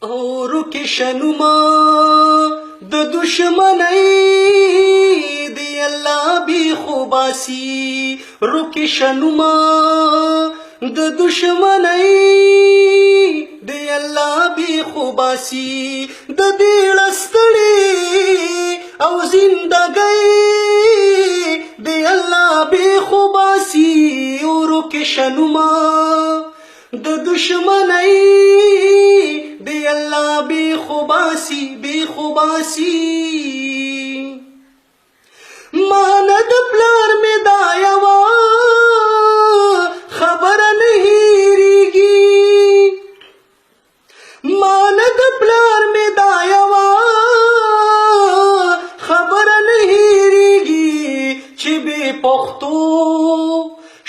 او رکی شنما د دشمنی دی الله بی خوباسی رکی شنما د دشمنی دی الله بی خوباسی د دیړ ستړي او زندګۍ دی الله بی خوباسی او رکی شنما د دشمنی دی الله بی خوباسی مان د پلار می دا یوا خبر نه هیریږي مان د پلار می دا یوا خبر نه هیریږي چې به پښتو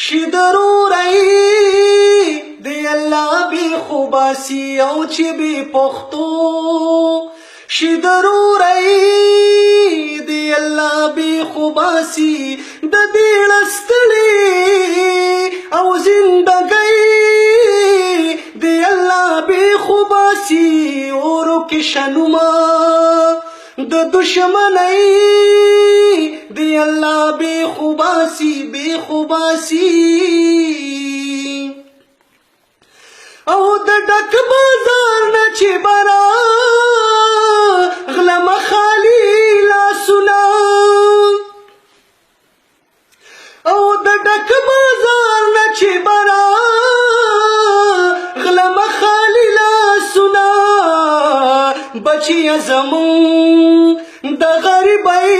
شي ضروري دی الله بی خوباسی او چې به پښتو شي ضروري دی الله بی خوباسی د دې لستړي او زندګۍ دی الله بی خوباسی اورو کې شنما د دشمنی دی الله بی خوباسی او د ډک بازار نه چې برا غلم خالی لاسونه او د ډک بازار نه چې برا غلم خالی لاسونه بچی زمون د غریبۍ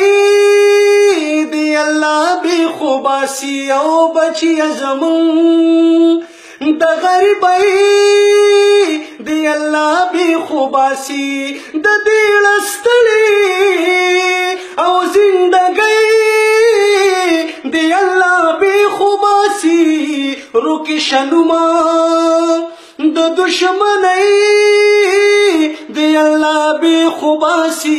دی الله بی خوباسی او بچی زمون د غریبۍ دی الله بی خوباسی د دې لستړي او زندګۍ دی الله بی خوباسی روکی شنما د دشمنی دی الله بی خوباسی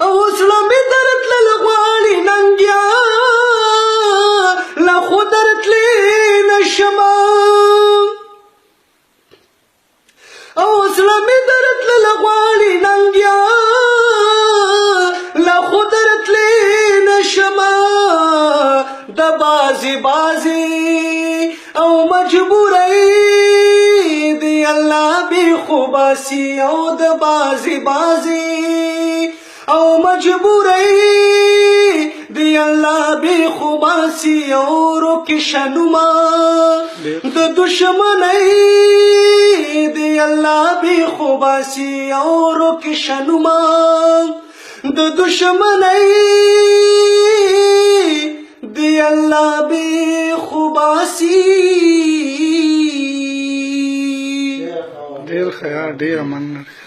او زړه مې درتلل غواړي ننګیا لا خو درتلې نشمه او زړه مې درتلل غواړي ننګیا لا خو درتلې نشمه د بازي او مجبورۍ دی الله بی خوباسی او د بازي او مجبورۍ دی الله بی خوباسی او روکی شنما د دشمنی دی الله بی خوباسی او روکی شنما د دشمنی دی الله بی خوباسی ډیر خیر ډیر مننه